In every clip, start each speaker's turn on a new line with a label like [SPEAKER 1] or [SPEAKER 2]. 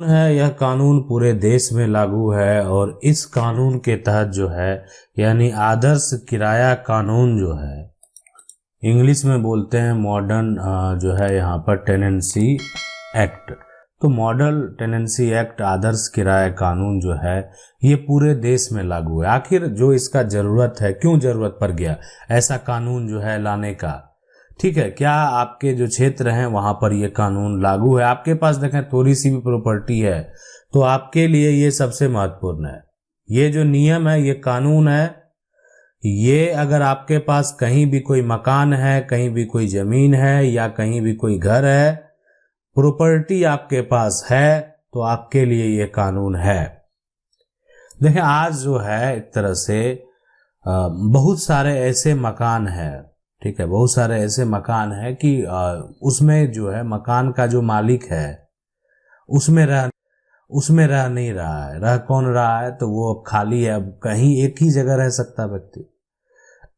[SPEAKER 1] है यह कानून पूरे देश में लागू है और इस कानून के तहत जो है यानी आदर्श किराया कानून जो है, इंग्लिश में बोलते हैं मॉडर्न जो है यहाँ पर टेनेंसी एक्ट। तो मॉडल टेनेंसी एक्ट, आदर्श किराया कानून जो है ये पूरे देश में लागू है। आखिर जो इसका ज़रूरत है, क्यों ज़रूरत पड़ गया ऐसा कानून जो है लाने का, ठीक है, क्या आपके जो क्षेत्र हैं वहाँ पर ये कानून लागू है? आपके पास देखें थोड़ी सी भी प्रॉपर्टी है तो आपके लिए ये सबसे महत्वपूर्ण है। ये जो नियम है, ये कानून है, ये अगर आपके पास कहीं भी कोई मकान है, कहीं भी कोई ज़मीन है या कहीं भी कोई घर है, प्रॉपर्टी आपके पास है तो आपके लिए ये कानून है। देखें आज जो है एक तरह से बहुत सारे ऐसे मकान हैं, ठीक है, बहुत सारे ऐसे मकान हैं कि उसमें जो है मकान का जो मालिक है उसमें रह नहीं रहा है। रह कौन रहा है? तो वो अब खाली है। अब कहीं एक ही जगह रह सकता व्यक्ति।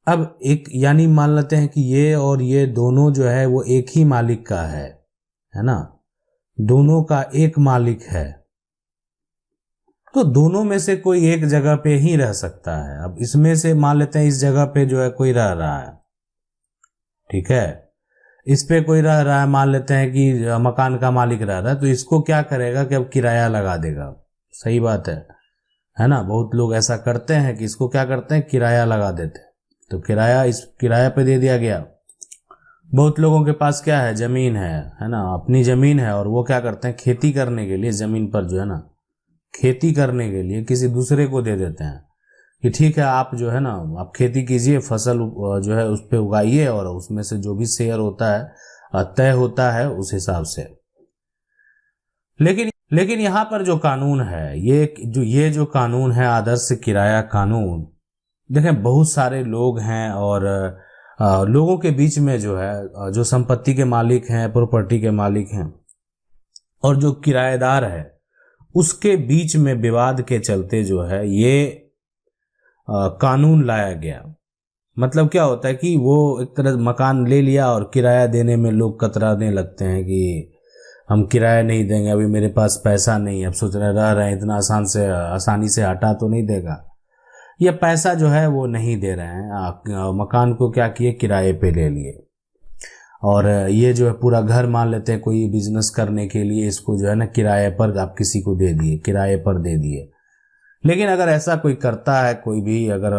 [SPEAKER 1] अब एक यानी मान लेते हैं कि ये और ये दोनों जो है वो एक ही मालिक का है ना, दोनों का एक मालिक है, तो दोनों में से कोई एक जगह पे ही रह सकता है। अब इसमें से मान लेते हैं इस जगह पे जो है कोई रह रहा है, ठीक है, इस पे कोई रह रहा है, मान लेते हैं कि मकान का मालिक रह रहा है, तो इसको क्या करेगा कि अब किराया लगा देगा। सही बात है ना। बहुत लोग ऐसा करते हैं कि इसको क्या करते हैं, किराया लगा देते हैं। तो किराया, इस किराया पे दे दिया गया। बहुत लोगों के पास क्या है, जमीन है ना, अपनी जमीन है, और वो क्या करते हैं खेती करने के लिए जमीन पर जो है ना, खेती करने के लिए किसी दूसरे को दे देते हैं कि ठीक है आप जो है ना, आप खेती कीजिए, फसल जो है उस पर उगाइए, और उसमें से जो भी शेयर होता है तय होता है उस हिसाब से। लेकिन यहाँ पर जो कानून है, ये जो कानून है आदर्श किराया कानून, देखें बहुत सारे लोग हैं और लोगों के बीच में जो है, जो संपत्ति के मालिक हैं, प्रॉपर्टी के मालिक हैं, और जो किराएदार है, उसके बीच में विवाद के चलते जो है ये कानून लाया गया। मतलब क्या होता है कि वो एक तरह मकान ले लिया और किराया देने में लोग कतराने लगते हैं कि हम किराया नहीं देंगे, अभी मेरे पास पैसा नहीं है। अब सोच रहे रह रहे हैं, इतना आसानी से हटा तो नहीं देगा, ये पैसा जो है वो नहीं दे रहे हैं। मकान को क्या किए, किराए पे ले लिए, और ये जो है पूरा घर मान लेते हैं कोई बिजनेस करने के लिए, इसको जो है ना किराए पर आप किसी को दे दिए, किराए पर दे दिए। लेकिन अगर ऐसा कोई करता है, कोई भी अगर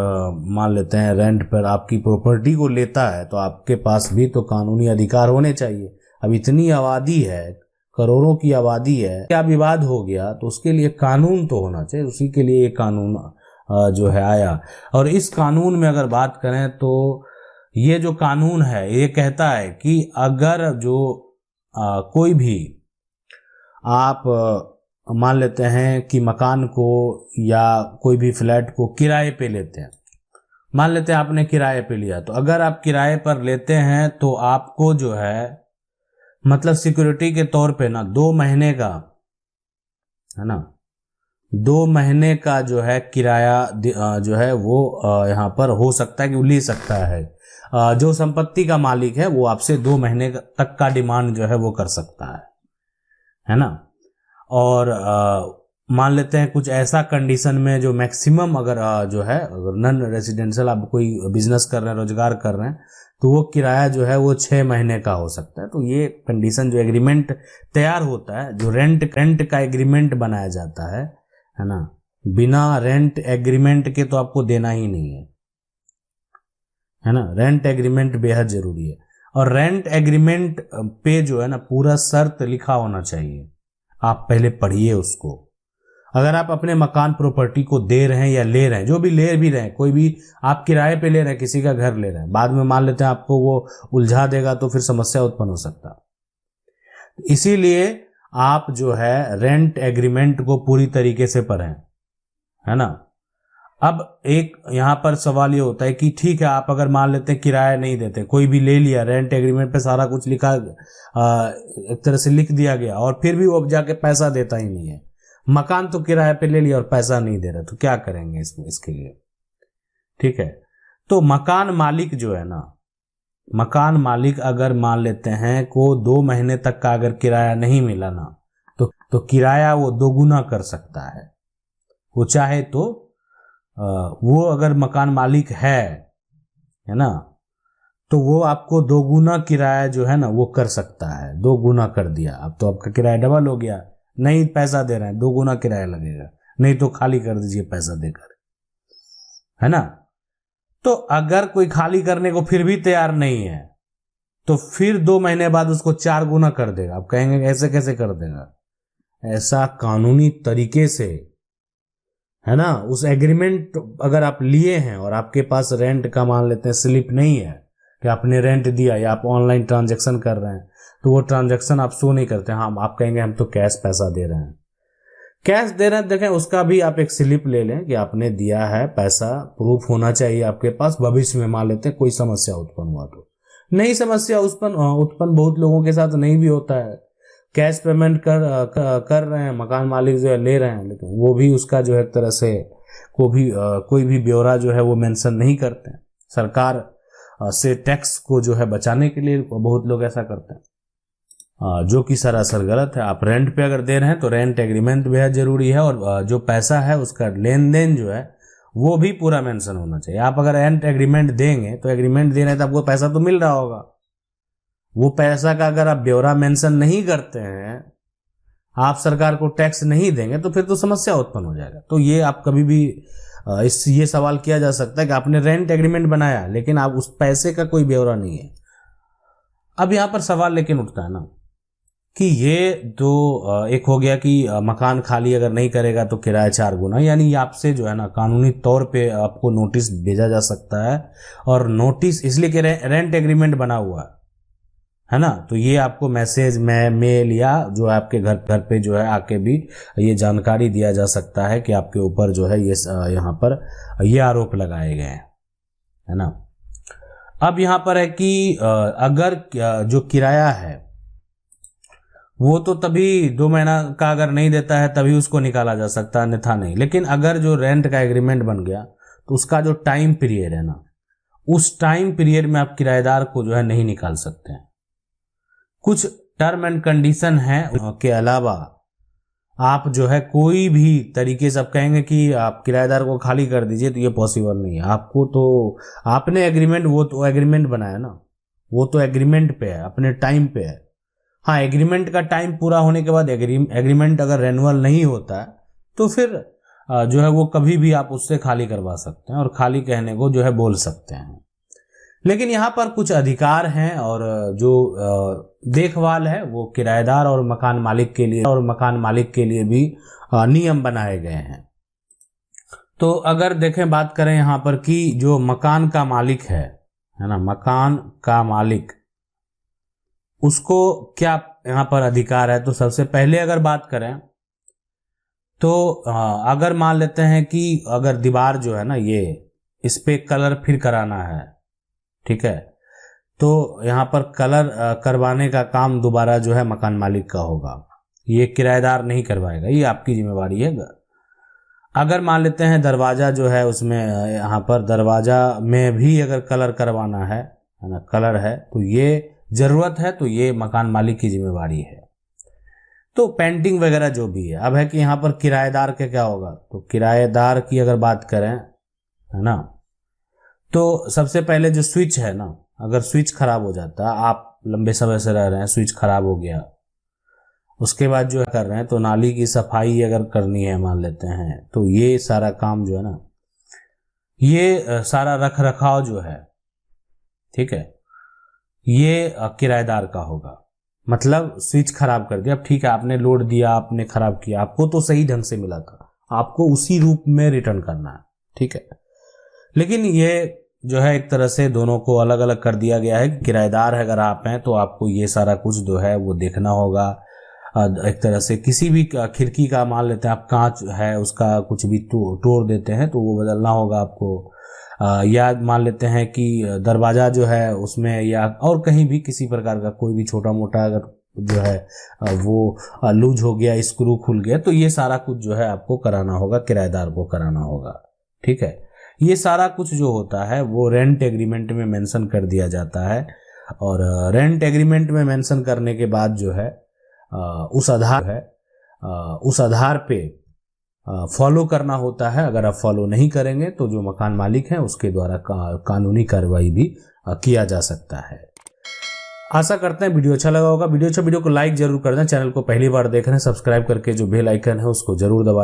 [SPEAKER 1] मान लेते हैं रेंट पर आपकी प्रॉपर्टी को लेता है, तो आपके पास भी तो कानूनी अधिकार होने चाहिए। अब इतनी आबादी है, करोड़ों की आबादी है, क्या विवाद हो गया तो उसके लिए कानून तो होना चाहिए। उसी के लिए ये कानून जो है आया। और इस कानून में अगर बात करें तो ये जो कानून है ये कहता है कि अगर जो कोई भी आप मान लेते हैं कि मकान को या कोई भी फ्लैट को किराए पे लेते हैं, मान लेते हैं आपने किराए पे लिया, तो अगर आप किराए पर लेते हैं तो आपको जो है मतलब सिक्योरिटी के तौर पे ना 2 महीने का, है ना, 2 महीने का जो है किराया जो है वो यहाँ पर हो सकता है कि वो ले सकता है। जो संपत्ति का मालिक है वो आपसे 2 महीने तक का डिमांड जो है वो कर सकता है ना। और मान लेते हैं कुछ ऐसा कंडीशन में जो मैक्सिमम अगर जो है, अगर नॉन रेजिडेंशियल आप कोई बिजनेस कर रहे हैं, रोजगार कर रहे हैं, तो वो किराया जो है वो 6 महीने का हो सकता है। तो ये कंडीशन जो एग्रीमेंट तैयार होता है, जो रेंट का एग्रीमेंट बनाया जाता है ना, बिना रेंट एग्रीमेंट के तो आपको देना ही नहीं है ना। रेंट एग्रीमेंट बेहद जरूरी है, और रेंट एग्रीमेंट पे जो है ना पूरा शर्त लिखा होना चाहिए। आप पहले पढ़िए उसको। अगर आप अपने मकान प्रॉपर्टी को दे रहे हैं या ले रहे हैं, जो भी ले भी रहे हैं, कोई भी आप किराए पे ले रहे हैं, किसी का घर ले रहे हैं, बाद में मान लेते हैं आपको वो उलझा देगा तो फिर समस्या उत्पन्न हो सकता। इसीलिए आप जो है रेंट एग्रीमेंट को पूरी तरीके से पढ़ें, है ना। अब एक यहाँ पर सवाल ये होता है कि ठीक है आप अगर मान लेते हैं किराया नहीं देते, कोई भी ले लिया, रेंट एग्रीमेंट पे सारा कुछ लिखा, एक तरह से लिख दिया गया, और फिर भी वो जाके पैसा देता ही नहीं है, मकान तो किराए पे ले लिया और पैसा नहीं दे रहा, तो क्या करेंगे इसके लिए? ठीक है, तो मकान मालिक जो है ना, मकान मालिक अगर मान लेते हैं को 2 महीने तक का अगर किराया नहीं मिला ना, तो किराया वो दोगुना कर सकता है। वो चाहे तो वो अगर मकान मालिक है ना, तो वो आपको दोगुना किराया जो है ना वो कर सकता है। दोगुना कर दिया, अब तो आपका किराया डबल हो गया। नहीं पैसा दे रहे हैं, दोगुना किराया लगेगा, नहीं तो खाली कर दीजिए पैसा देकर, है ना। तो अगर कोई खाली करने को फिर भी तैयार नहीं है तो फिर 2 महीने बाद उसको 4 गुना कर देगा। आप कहेंगे ऐसे कैसे कर देगा? ऐसा कानूनी तरीके से, है ना। उस एग्रीमेंट अगर आप लिए हैं और आपके पास रेंट का मान लेते हैं स्लिप नहीं है कि आपने रेंट दिया, या आप ऑनलाइन ट्रांजैक्शन कर रहे हैं, तो वो ट्रांजैक्शन आप शो नहीं करते। हाँ, आप कहेंगे हम तो कैश पैसा दे रहे हैं, कैश दे रहे हैं, देखें उसका भी आप एक स्लिप ले लें कि आपने दिया है पैसा, प्रूफ होना चाहिए आपके पास। भविष्य में मान लेते हैं कोई समस्या उत्पन्न हुआ तो। नहीं, समस्या उत्पन्न बहुत लोगों के साथ नहीं भी होता है। कैश पेमेंट कर रहे हैं, मकान मालिक जो है ले रहे हैं, लेकिन वो भी उसका जो है एक तरह से कोई भी ब्यौरा जो है वो मेंशन नहीं करते हैं। सरकार से टैक्स को जो है बचाने के लिए बहुत लोग ऐसा करते हैं, जो कि सरासर गलत है। आप रेंट पे अगर दे रहे हैं तो रेंट एग्रीमेंट बेहद जरूरी है, और जो पैसा है उसका लेन देन जो है वो भी पूरा मेंशन होना चाहिए। आप अगर रेंट एग्रीमेंट देंगे तो एग्रीमेंट दे रहे हैं तो आपको पैसा तो मिल रहा होगा, वो पैसा का अगर आप ब्यौरा मेंशन नहीं करते हैं, आप सरकार को टैक्स नहीं देंगे, तो फिर तो समस्या उत्पन्न हो जाएगा। तो ये आप कभी भी ये सवाल किया जा सकता है कि आपने रेंट एग्रीमेंट बनाया लेकिन आप उस पैसे का कोई ब्यौरा नहीं है। अब यहां पर सवाल लेकिन उठता है ना कि ये एक हो गया कि मकान खाली अगर नहीं करेगा तो किराया 4 गुना, यानी आपसे जो है ना कानूनी तौर पे आपको नोटिस भेजा जा सकता है। और नोटिस इसलिए कि रेंट एग्रीमेंट बना हुआ है ना, तो ये आपको मैसेज में मेल या जो है आपके घर पे जो है आके भी ये जानकारी दिया जा सकता है कि आपके ऊपर जो है ये यहाँ पर ये आरोप लगाए गए हैं, है ना। अब यहाँ पर है कि अगर जो किराया है वो तो तभी 2 महीना का अगर नहीं देता है तभी उसको निकाला जा सकता है, अन्यथा नहीं। लेकिन अगर जो रेंट का एग्रीमेंट बन गया तो उसका जो टाइम पीरियड है ना, उस टाइम पीरियड में आप किराएदार को जो है नहीं निकाल सकते हैं। कुछ टर्म एंड कंडीशन है के अलावा आप जो है कोई भी तरीके से आप कहेंगे कि आप किराएदार को खाली कर दीजिए, तो ये पॉसिबल नहीं है। आपको तो आपने एग्रीमेंट, वो तो एग्रीमेंट बनाया ना, वो तो एग्रीमेंट पे है, अपने टाइम पे है। हाँ, एग्रीमेंट का टाइम पूरा होने के बाद एग्रीमेंट अगर रेन्युअल नहीं होता है तो फिर जो है वो कभी भी आप उससे खाली करवा सकते हैं और खाली कहने को जो है बोल सकते हैं। लेकिन यहाँ पर कुछ अधिकार हैं और जो देखभाल है वो किराएदार और मकान मालिक के लिए भी नियम बनाए गए हैं। तो अगर देखें, बात करें यहाँ पर कि जो मकान का मालिक है ना, मकान का मालिक, उसको क्या यहाँ पर अधिकार है। तो सबसे पहले अगर बात करें तो अगर मान लेते हैं कि अगर दीवार जो है ना ये इस पे कलर फिर कराना है, ठीक है, तो यहाँ पर कलर करवाने का काम दोबारा जो है मकान मालिक का होगा, ये किराएदार नहीं करवाएगा, ये आपकी जिम्मेवारी है। अगर मान लेते हैं दरवाजा जो है उसमें यहाँ पर दरवाजा में भी अगर कलर करवाना है ना, कलर है तो ये जरूरत है तो ये मकान मालिक की जिम्मेवारी है। तो पेंटिंग वगैरह जो भी है। अब है कि यहाँ पर किराएदार का क्या होगा, तो किराएदार की अगर बात करें, है ना, तो सबसे पहले जो स्विच है ना, अगर स्विच खराब हो जाता है, आप लंबे समय से रह रहे हैं, स्विच खराब हो गया, उसके बाद जो कर रहे हैं तो नाली की सफाई अगर करनी है मान लेते हैं, तो ये सारा काम जो है ना, ये सारा रख रखाव जो है, ठीक है, ये किराएदार का होगा। मतलब स्विच खराब कर दिया, अब ठीक है, आपने लोड दिया, आपने खराब किया, आपको तो सही ढंग से मिला था, आपको उसी रूप में रिटर्न करना है, ठीक है। लेकिन ये जो है एक तरह से दोनों को अलग अलग कर दिया गया है। किराएदार अगर आप हैं तो आपको ये सारा कुछ जो है वो देखना होगा। एक तरह से किसी भी खिड़की का मान लेते हैं आप, कांच है उसका कुछ भी तोड़ देते हैं तो वो बदलना होगा आपको। या मान लेते हैं कि दरवाजा जो है उसमें या और कहीं भी किसी प्रकार का कोई भी छोटा मोटा अगर जो है वो लूज हो गया, स्क्रू खुल गया, तो ये सारा कुछ जो है आपको कराना होगा, किराएदार को कराना होगा, ठीक है। ये सारा कुछ जो होता है वो रेंट एग्रीमेंट में मेंशन कर दिया जाता है। और रेंट एग्रीमेंट में मेंशन करने के बाद जो है उस आधार है उस आधार पे फॉलो करना होता है। अगर आप फॉलो नहीं करेंगे तो जो मकान मालिक हैं उसके द्वारा कानूनी कार्रवाई भी किया जा सकता है। आशा करते हैं वीडियो अच्छा लगा होगा। वीडियो को लाइक जरूर कर दें। चैनल को पहली बार देख रहे हैं, सब्सक्राइब करके जो बेल आइकन है उसको जरूर दबा